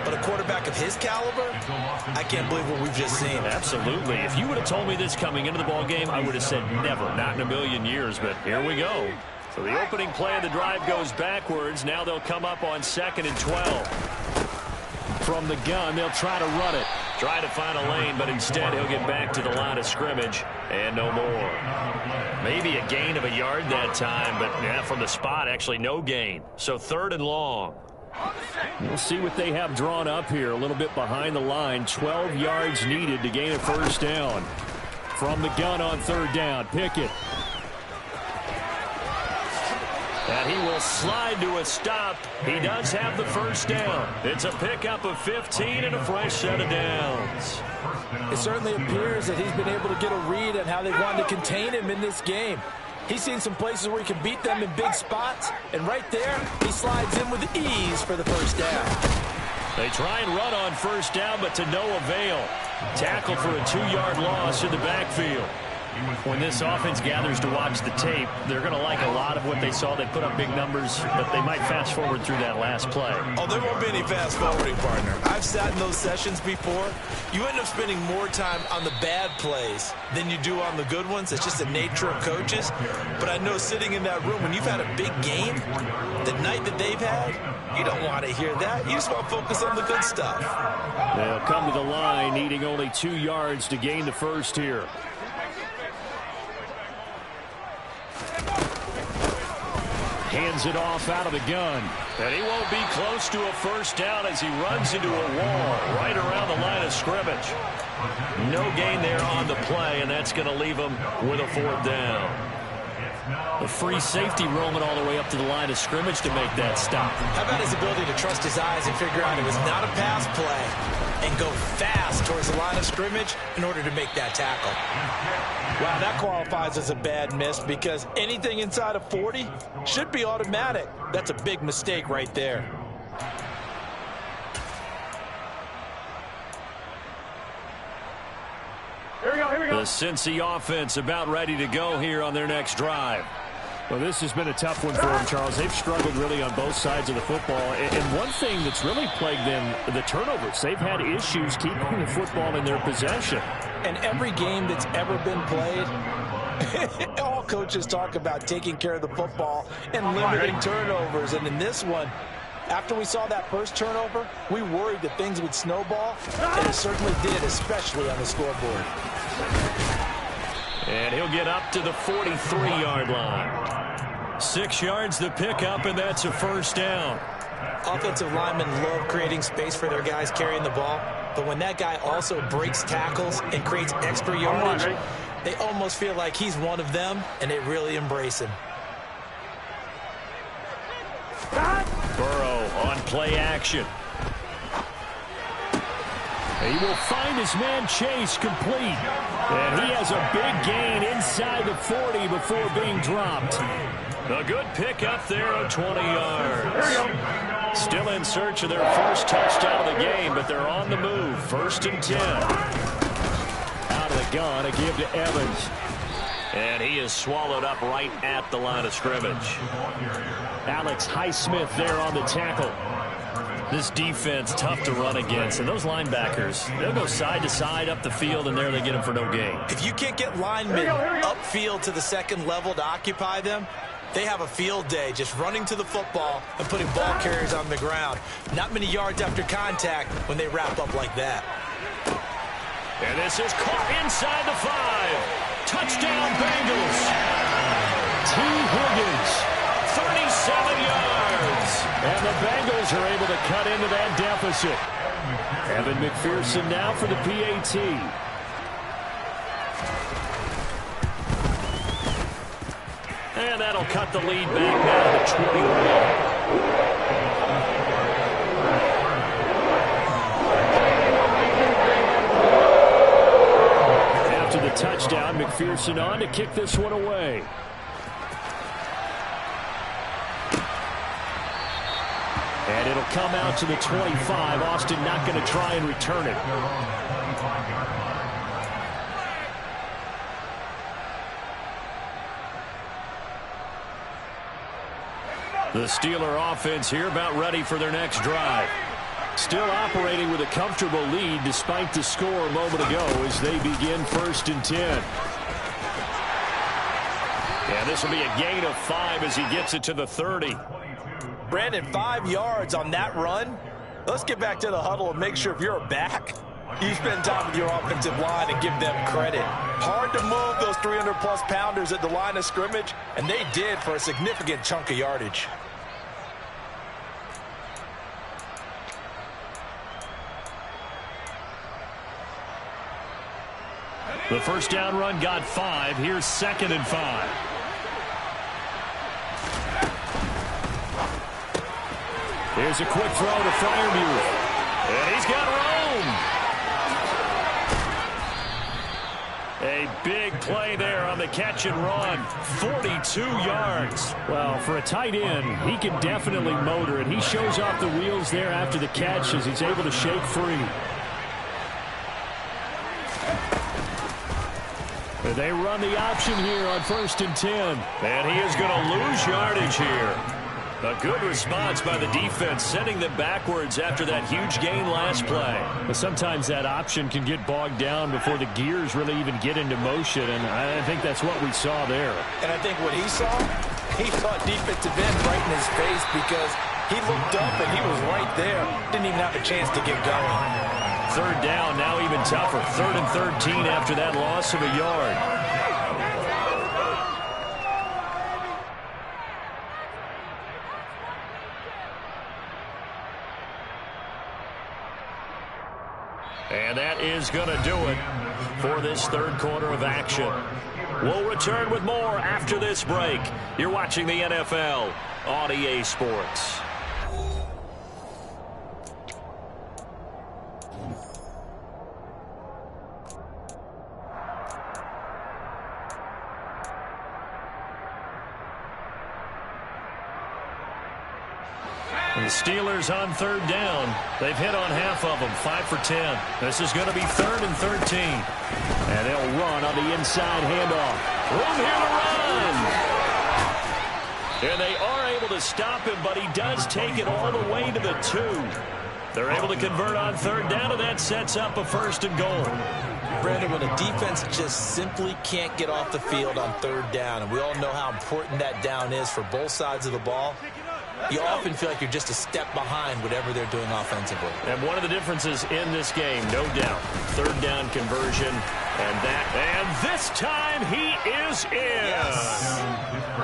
But a quarterback of his caliber, I can't believe what we've just seen. Absolutely. If you would have told me this coming into the ball game, I would have said never, not in a million years. But here we go. So the opening play of the drive goes backwards. Now they'll come up on 2nd and 12. From the gun, they'll try to run it. Try to find a lane, but instead he'll get back to the line of scrimmage and no more. Maybe a gain of a yard that time, but yeah, from the spot, actually no gain. So 3rd and long. We'll see what they have drawn up here. A little bit behind the line. 12 yards needed to gain a first down. From the gun on 3rd down. Pickett. And he will slide to a stop. He does have the first down. It's a pickup of 15 and a fresh set of downs. It certainly appears that he's been able to get a read on how they wanted to contain him in this game. He's seen some places where he can beat them in big spots, and right there, he slides in with ease for the first down. They try and run on first down, but to no avail. Tackled for a 2-yard loss in the backfield. When this offense gathers to watch the tape, they're going to like a lot of what they saw. They put up big numbers, but they might fast forward through that last play. Oh, there won't be any fast forwarding, partner. I've sat in those sessions before. You end up spending more time on the bad plays than you do on the good ones. It's just the nature of coaches. But I know sitting in that room, when you've had a big game, the night that they've had, you don't want to hear that. You just want to focus on the good stuff. They'll come to the line, needing only 2 yards to gain the first here. Hands it off out of the gun. And he won't be close to a first down as he runs into a wall right around the line of scrimmage. No gain there on the play, and that's going to leave him with a 4th down. The free safety roaming all the way up to the line of scrimmage to make that stop. How about his ability to trust his eyes and figure out it was not a pass play and go fast towards the line of scrimmage in order to make that tackle? Wow, that qualifies as a bad miss because anything inside of 40 should be automatic. That's a big mistake right there. Here we go, here we go. The Cincy offense about ready to go here on their next drive. Well, this has been a tough one for them, Charles. They've struggled really on both sides of the football. And one thing that's really plagued them, the turnovers. They've had issues keeping the football in their possession. And every game that's ever been played, all coaches talk about taking care of the football and limiting turnovers. And in this one, after we saw that first turnover, we worried that things would snowball, and it certainly did, especially on the scoreboard. And he'll get up to the 43-yard line. 6 yards the pickup, and that's a first down. Offensive linemen love creating space for their guys carrying the ball, but when that guy also breaks tackles and creates extra yardage, they almost feel like he's one of them, and they really embrace him. Burrow on play action. He will find his man Chase complete. And he has a big gain inside the 40 before being dropped. A good pickup there of 20 yards. Still in search of their first touchdown of the game, but they're on the move. 1st and 10. Out of the gun, a give to Evans. And he is swallowed up right at the line of scrimmage. Alex Highsmith there on the tackle. This defense tough to run against, and those linebackers, they'll go side to side up the field, and there they get them for no gain. If you can't get linemen upfield to the second level to occupy them, they have a field day just running to the football and putting ball carriers on the ground. Not many yards after contact when they wrap up like that. And this is caught inside the 5. Touchdown, Bengals. T. Higgins, 37 yards. And the Bengals are able to cut into that deficit. Evan McPherson now for the PAT. And that'll cut the lead back now to 21. The touchdown, McPherson on to kick this one away. And it'll come out to the 25. Austin not going to try and return it. The Steeler offense here about ready for their next drive. Still operating with a comfortable lead despite the score a moment ago as they begin 1st and 10. And this will be a gain of 5 as he gets it to the 30. Brandon, 5 yards on that run. Let's get back to the huddle and make sure if you're a back, you spend time with your offensive line and give them credit. Hard to move those 300-plus pounders at the line of scrimmage, and they did for a significant chunk of yardage. The first down run got 5. Here's 2nd and 5. Here's a quick throw to Freiermuth. And he's got room. A big play there on the catch and run. 42 yards. Well, for a tight end, he can definitely motor it. He shows off the wheels there after the catch as he's able to shake free. They run the option here on 1st and 10. And he is going to lose yardage here. A good response by the defense, sending them backwards after that huge gain last play. But sometimes that option can get bogged down before the gears really even get into motion, and I think that's what we saw there. And I think what he saw defensive end right in his face because he looked up and he was right there. Didn't even have a chance to get going. 3rd down, now even tougher. 3rd and 13 after that loss of a yard. And that is going to do it for this 3rd quarter of action. We'll return with more after this break. You're watching the NFL on EA Sports. And the Steelers on 3rd down. They've hit on half of them, 5 for 10. This is going to be 3rd and 13. And they'll run on the inside handoff. Room here to run. And they are able to stop him, but he does take it all the way to the 2. They're able to convert on 3rd down, and that sets up a 1st and goal. Brandon, when a defense just simply can't get off the field on 3rd down, and we all know how important that down is for both sides of the ball, you often feel like you're just a step behind whatever they're doing offensively. And one of the differences in this game, no doubt, 3rd down conversion, and this time he is in. Yes.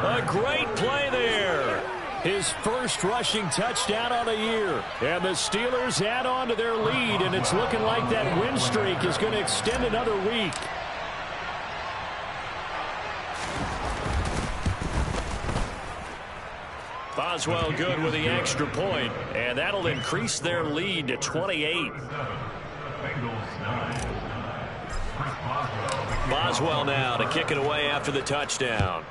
A great play there. His first rushing touchdown on the year. And the Steelers add on to their lead, and it's looking like that win streak is going to extend another week. Boswell good with the extra point, and that'll increase their lead to 28. Boswell now to kick it away after the touchdown.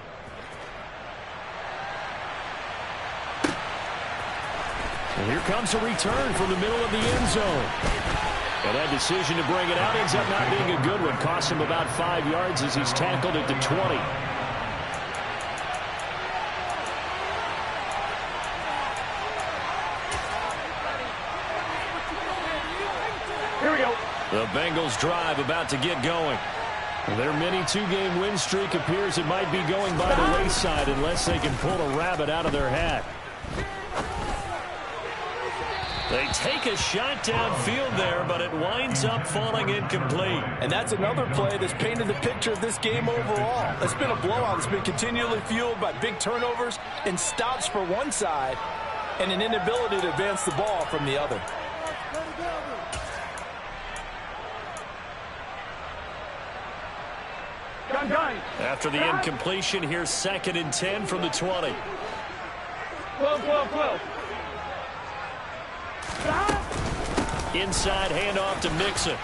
And here comes a return from the middle of the end zone. And that decision to bring it out ends up not being a good one. Costs him about 5 yards as he's tackled at the 20. The Bengals drive about to get going. Their mini 2-game win streak appears it might be going by the wayside unless they can pull a rabbit out of their hat. They take a shot downfield there, but it winds up falling incomplete. And that's another play that's painted the picture of this game overall. It's been a blowout. It's been continually fueled by big turnovers and stops for one side and an inability to advance the ball from the other. After the incompletion, here's 2nd and 10 from the 20. 12. Inside handoff to Mixon.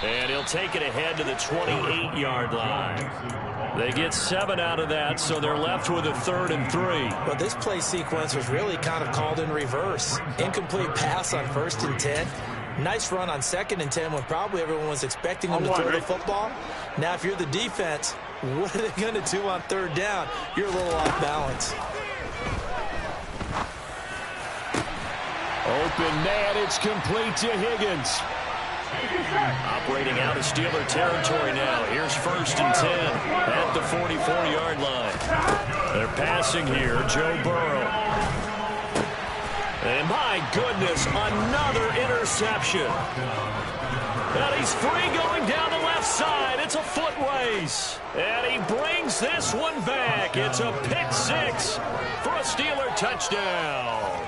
And he'll take it ahead to the 28-yard line. They get 7 out of that, so they're left with a 3rd and 3. Well, this play sequence was really kind of called in reverse. Incomplete pass on 1st and 10. Nice run on 2nd and 10 when probably everyone was expecting them to throw the football. Now, if you're the defense, what are they going to do on 3rd down? You're a little off balance. Open man, it's complete to Higgins. Operating out of Steeler territory now. Here's 1st and 10 at the 44-yard line. They're passing here, Joe Burrow. And my goodness, another interception. And he's free going down the left side. It's a foot race. And he brings this one back. It's a pick 6 for a Steeler touchdown.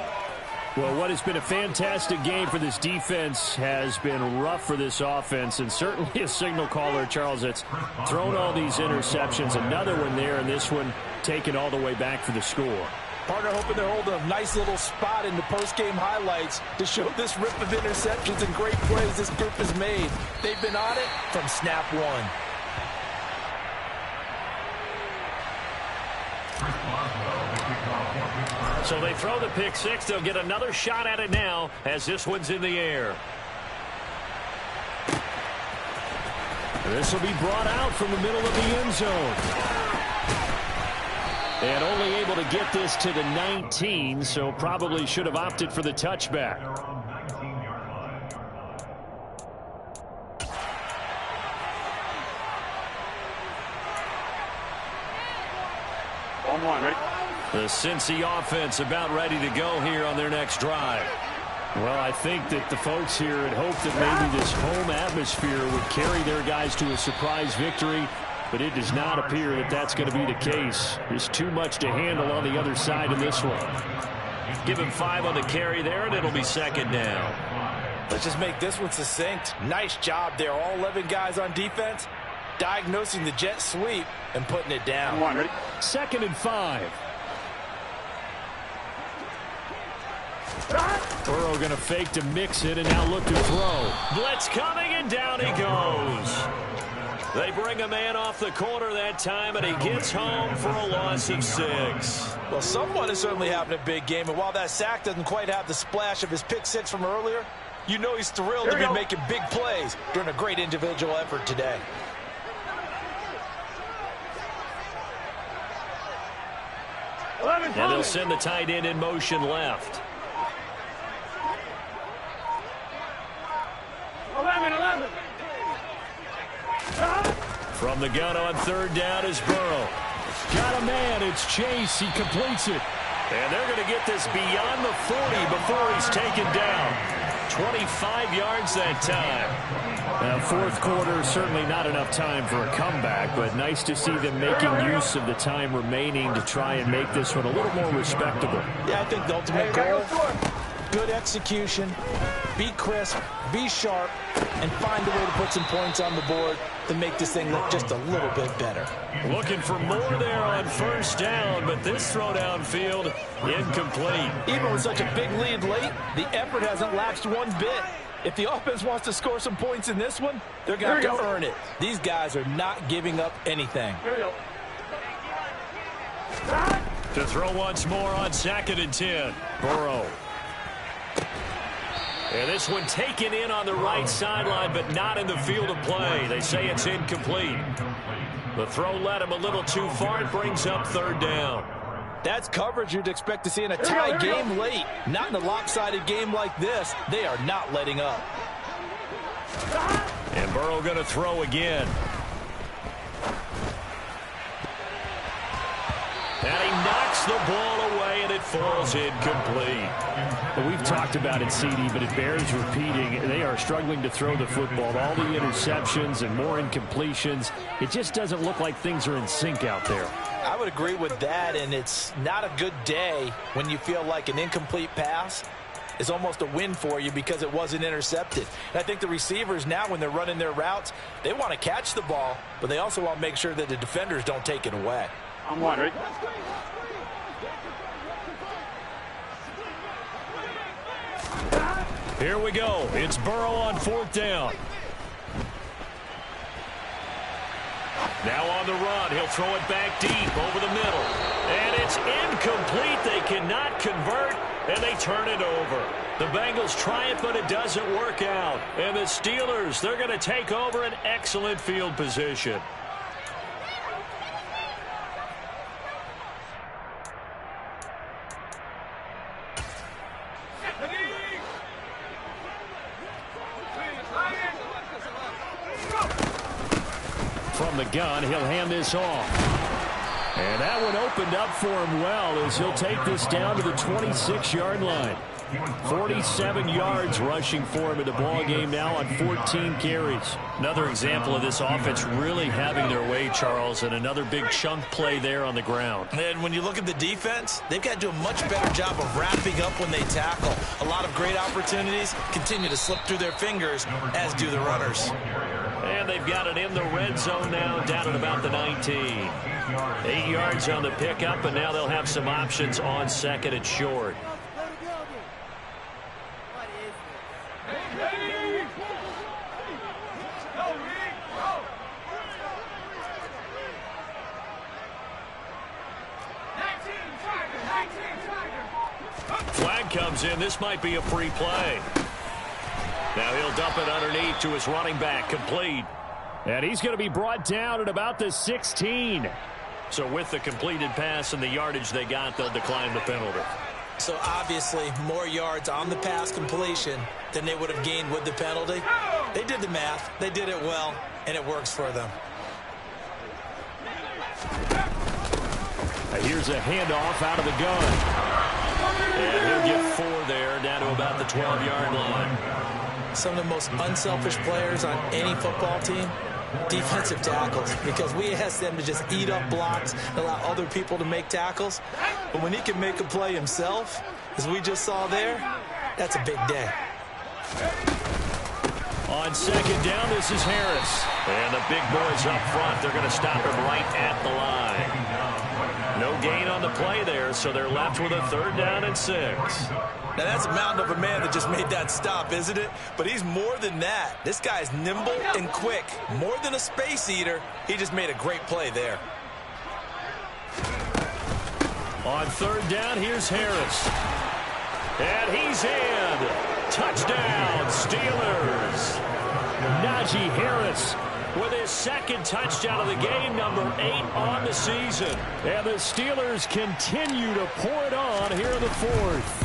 Well, what has been a fantastic game for this defense has been rough for this offense, and certainly a signal caller, Charles, that's thrown all these interceptions. Another one there, and this one taken all the way back for the score. Partner hoping they're holding a nice little spot in the post-game highlights to show this rip of interceptions and great plays this group has made. They've been on it from snap one. So they throw the pick 6. They'll get another shot at it now as this one's in the air. This will be brought out from the middle of the end zone. And only able to get this to the 19, so probably should have opted for the touchback. Ready? The Cincy offense about ready to go here on their next drive. Well, I think that the folks here had hoped that maybe this home atmosphere would carry their guys to a surprise victory, but it does not appear that that's going to be the case. There's too much to handle on the other side of this one. Give him 5 on the carry there, and it'll be 2nd down. Let's just make this one succinct. Nice job there. All 11 guys on defense diagnosing the jet sweep and putting it down. Ready? 2nd and 5. Burrow going to fake to mix it and now look to throw. Blitz coming, and down he goes. They bring a man off the corner that time, and he gets home for a loss of 6. Well, someone is certainly having a big game, and while that sack doesn't quite have the splash of his pick 6 from earlier, you know he's thrilled to be making big plays during a great individual effort today. And they'll send the tight end in motion left. 11. From the gun on 3rd down is Burrow. Got a man. It's Chase. He completes it. And they're going to get this beyond the 40 before he's taken down. 25 yards that time. Now, 4th quarter, certainly not enough time for a comeback, but nice to see them making use of the time remaining to try and make this one a little more respectable. Yeah, I think the ultimate goal, good execution, be crisp, be sharp, and find a way to put some points on the board to make this thing look just a little bit better. Looking for more there on 1st down, but this throw downfield incomplete. Even with such a big lead late, the effort hasn't lapsed one bit. If the offense wants to score some points in this one, they're going to have to earn it. These guys are not giving up anything. To throw once more on 2nd and 10. Burrow. And this one taken in on the right sideline, but not in the field of play. They say it's incomplete. The throw led him a little too far. It brings up 3rd down. That's coverage you'd expect to see in a tie game late. Not in a lopsided game like this. They are not letting up. And Burrow going to throw again. And he knocks the ball away, and it falls incomplete. Well, we've talked about it, CD, but it bears repeating. They are struggling to throw the football. All the interceptions and more incompletions. It just doesn't look like things are in sync out there. I would agree with that, and it's not a good day when you feel like an incomplete pass is almost a win for you because it wasn't intercepted. And I think the receivers now, when they're running their routes, they want to catch the ball, but they also want to make sure that the defenders don't take it away. I'm ready. Here we go. It's Burrow on 4th down. Now on the run, he'll throw it back deep over the middle. And it's incomplete. They cannot convert, and they turn it over. The Bengals try it, but it doesn't work out. And the Steelers, they're going to take over an excellent field position. From the gun, he'll hand this off. And that one opened up for him well as he'll take this down to the 26-yard line. 47 yards rushing for him in the ball game now on 14 carries. Another example of this offense really having their way, Charles, and another big chunk play there on the ground. And when you look at the defense, they've got to do a much better job of wrapping up when they tackle. A lot of great opportunities continue to slip through their fingers, as do the runners. And they've got it in the red zone now, down at about the 19. 8 yards on the pickup, and now they'll have some options on second and short. Flag comes in. This might be a free play. Now he'll dump it underneath to his running back, complete. And he's going to be brought down at about the 16. So with the completed pass and the yardage they got, they'll decline the penalty. So obviously more yards on the pass completion than they would have gained with the penalty. They did the math. They did it well, and it works for them. Here's a handoff out of the gun. And he'll get 4 there, down to about the 12-yard line. Some of the most unselfish players on any football team, defensive tackles, because we ask them to just eat up blocks and allow other people to make tackles. But when he can make a play himself, as we just saw there, that's a big day. On second down, this is Harris. And the big boys up front, they're going to stop him right at the line. No gain on the play there, so they're left with a 3rd down and 6. Now, that's a mountain of a man that just made that stop, isn't it? But he's more than that. This guy's nimble and quick. More than a space eater, he just made a great play there. On 3rd down, here's Harris. And he's in. Touchdown, Steelers. Najee Harris with his 2nd touchdown of the game, number 8 on the season. And the Steelers continue to pour it on here in the 4th.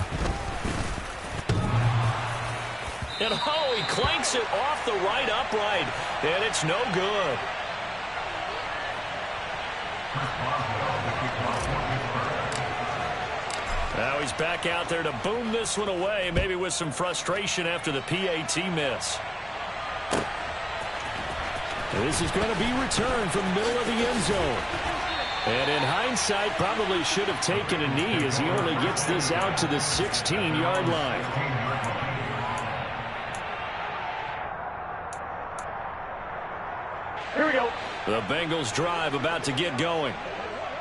And oh, he clanks it off the right upright, and it's no good. Now he's back out there to boom this one away, maybe with some frustration after the PAT miss. This is going to be returned from the middle of the end zone. And in hindsight, probably should have taken a knee as he only gets this out to the 16-yard line. Here we go. The Bengals drive about to get going.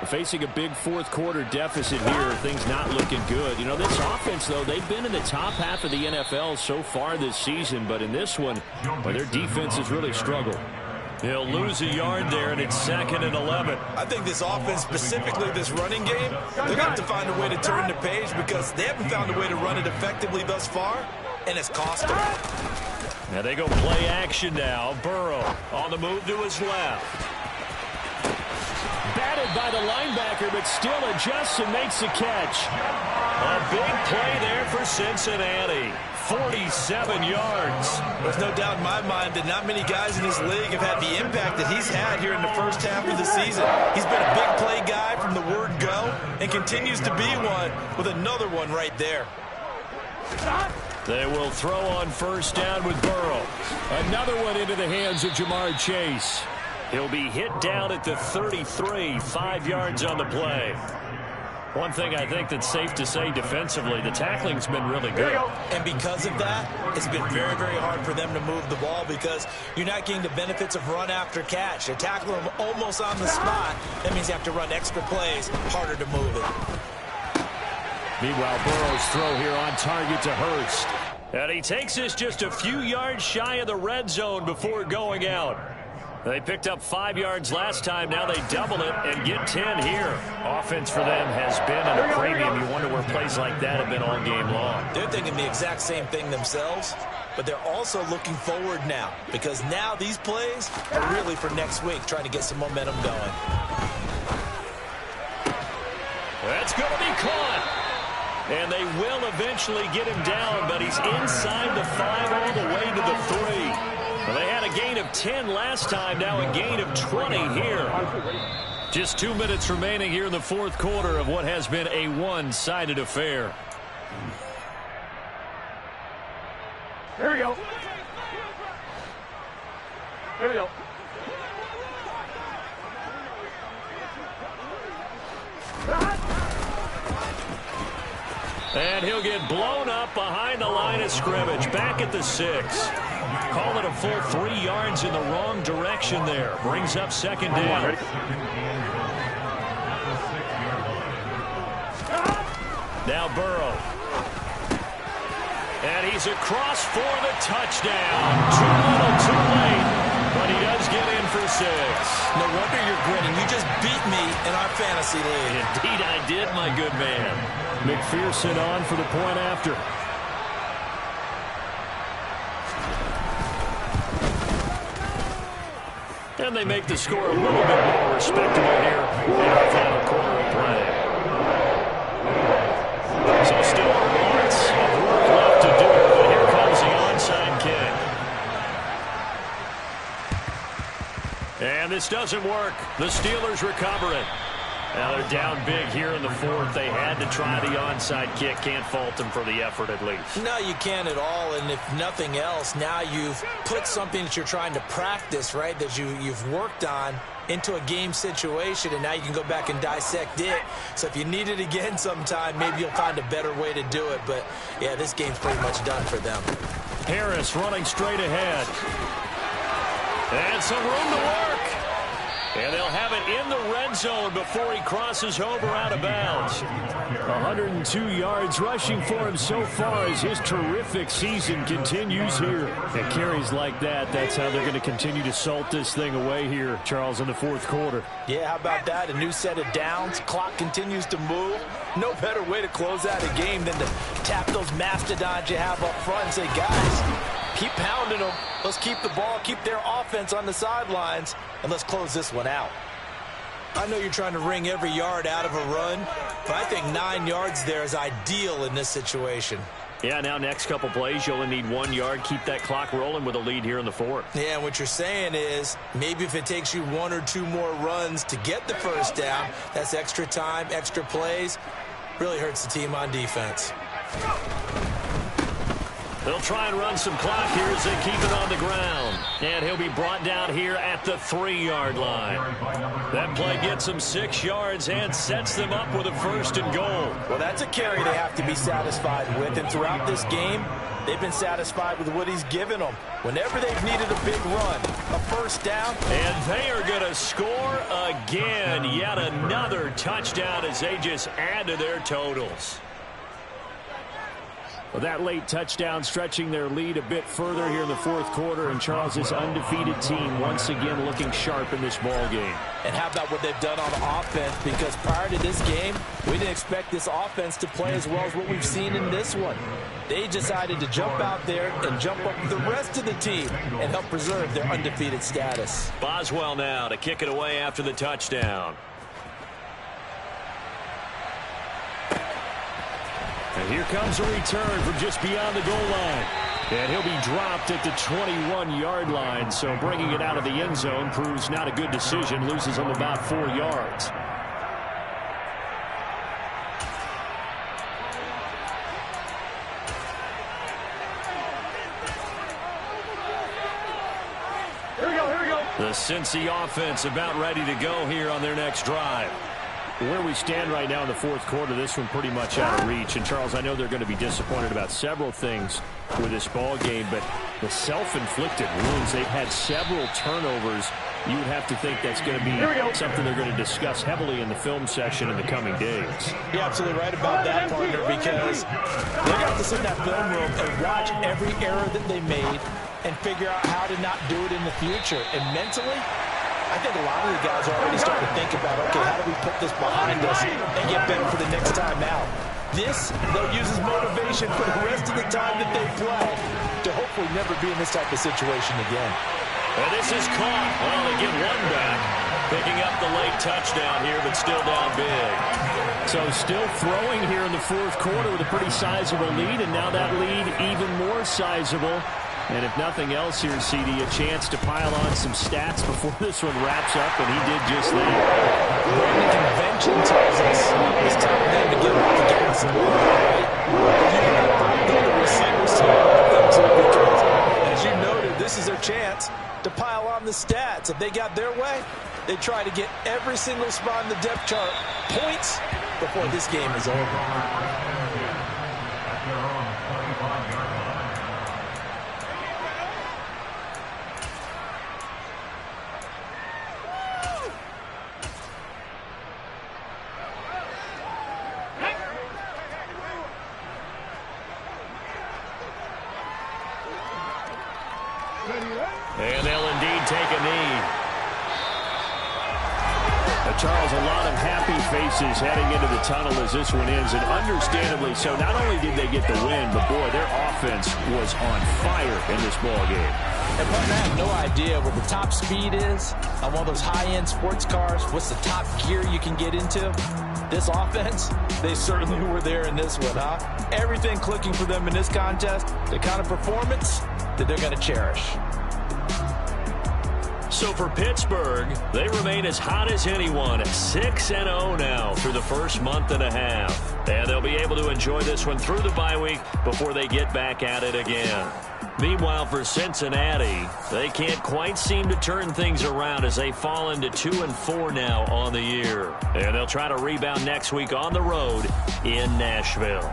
Facing a big 4th quarter deficit here, things not looking good. You know, this offense, though, they've been in the top half of the NFL so far this season, but in this one, well, their defense has really struggled. He'll lose a yard there, and it's 2nd and 11. I think this offense, specifically this running game, they're going to have to find a way to turn the page because they haven't found a way to run it effectively thus far, and it's cost them. Now they go play action now. Burrow on the move to his left. Batted by the linebacker, but still adjusts and makes the catch. A big play there for Cincinnati. 47 yards. There's no doubt in my mind that not many guys in this league have had the impact that he's had here in the first half of the season. He's been a big play guy from the word go and continues to be one with another one right there. They will throw on 1st down with Burrow. Another one into the hands of Jamar Chase. He'll be hit down at the 33, 5 yards on the play. One thing I think that's safe to say defensively, the tackling's been really good. And because of that, it's been very, very hard for them to move the ball because you're not getting the benefits of run after catch. They tackle them almost on the spot. That means you have to run extra plays, harder to move it. Meanwhile, Burrow's throw here on target to Hurst. And he takes this just a few yards shy of the red zone before going out. They picked up 5 yards last time. Now they double it and get 10 here. Offense for them has been at a premium. You wonder where plays like that have been all game long. They're thinking the exact same thing themselves, but they're also looking forward now, because now these plays are really for next week, trying to get some momentum going. That's going to be caught. And they will eventually get him down, but he's inside the 5 all the way to the 3. Well, they had a gain of 10 last time, now a gain of 20 here. Just 2 minutes remaining here in the fourth quarter of what has been a one-sided affair. Here we go. Here we go. And he'll get blown up behind the line of scrimmage. Back at the 6. Call it a full 3 yards in the wrong direction there. Brings up second down. Now Burrow. And he's across for the touchdown. Too little, too late. But he does get in for 6. No wonder you're grinning. You just beat me in our fantasy league. Indeed I did, my good man. McPherson on for the point after. And they make the score a little bit more respectable here in our final quarter of play. So still lots of work left to do, but here comes the onside kick. And this doesn't work. The Steelers recover it. Now they're down big here in the fourth. They had to try the onside kick. Can't fault them for the effort at least. No, you can't at all. And if nothing else, now you've put something that you're trying to practice, right, that you've worked on into a game situation, and now you can go back and dissect it. So if you need it again sometime, maybe you'll find a better way to do it. But, yeah, this game's pretty much done for them. Harris running straight ahead. And some room to work. And they'll have it in the red zone before he crosses over out of bounds. 102 yards rushing for him so far as his terrific season continues here. And carries like that, that's how they're going to continue to salt this thing away here, Charles, in the fourth quarter. Yeah, how about that? A new set of downs. Clock continues to move. No better way to close out a game than to tap those mastodons you have up front and say, guys, keep pounding them. Let's keep the ball, keep their offense on the sidelines, and let's close this one out. I know you're trying to wring every yard out of a run, but I think 9 yards there is ideal in this situation. Yeah, now next couple plays, you only need 1 yard. Keep that clock rolling with a lead here in the fourth. Yeah, what you're saying is maybe if it takes you 1 or 2 more runs to get the first down, that's extra time, extra plays. Really hurts the team on defense. They'll try and run some clock here as they keep it on the ground. And he'll be brought down here at the 3-yard line. That play gets them 6 yards and sets them up with a first and goal. Well, that's a carry they have to be satisfied with. And throughout this game, they've been satisfied with what he's given them. Whenever they've needed a big run, a first down. And they are going to score again. Yet another touchdown as they just add to their totals. Well, that late touchdown stretching their lead a bit further here in the fourth quarter, and Charles' undefeated team once again looking sharp in this ball game. And how about what they've done on offense? Because prior to this game, we didn't expect this offense to play as well as what we've seen in this one. They decided to jump out there and jump up with the rest of the team and help preserve their undefeated status. Boswell now to kick it away after the touchdown. And here comes a return from just beyond the goal line. And he'll be dropped at the 21-yard line. So bringing it out of the end zone proves not a good decision. Loses him about 4 yards. Here we go, here we go. The Cincy offense about ready to go here on their next drive. Where we stand right now in the fourth quarter, this one pretty much out of reach. And, Charles, I know they're going to be disappointed about several things with this ball game, but the self-inflicted wounds, they've had several turnovers. You would have to think that's going to be something they're going to discuss heavily in the film session in the coming days. You're absolutely right about that, partner, because they're going to have to sit in that film room and watch every error that they made, and figure out how to not do it in the future. And mentally, I think a lot of the guys are already starting to think about, okay, how do we put this behind us and get better for the next time out? This, they'll use as motivation for the rest of the time that they play to hopefully never be in this type of situation again. And this is caught. Well, they get one back. Picking up the late touchdown here, but still down big. So still throwing here in the fourth quarter with a pretty sizable lead, and now that lead even more sizable. And if nothing else here, CD, a chance to pile on some stats before this one wraps up, and he did just that. Brandon, convention tells us it's time for them to get off the gas a little bit, right? But you got to find the receivers to help them too, because as you noted, this is their chance to pile on the stats. If they got their way, they try to get every single spot in the depth chart points before this game is over. And they'll indeed take a knee. Charles, a lot of happy faces heading into the tunnel as this one ends, and understandably so. Not only did they get the win, but boy, their offense was on fire in this ball game. And I have no idea what the top speed is on one of those high-end sports cars. What's the top gear you can get into? This offense, they certainly were there in this one, huh? Everything clicking for them in this contest, the kind of performance that they're going to cherish. So for Pittsburgh, they remain as hot as anyone at 6-0 now through the first month and a half. And they'll be able to enjoy this one through the bye week before they get back at it again. Meanwhile, for Cincinnati, they can't quite seem to turn things around as they fall into 2-4 now on the year. And they'll try to rebound next week on the road in Nashville.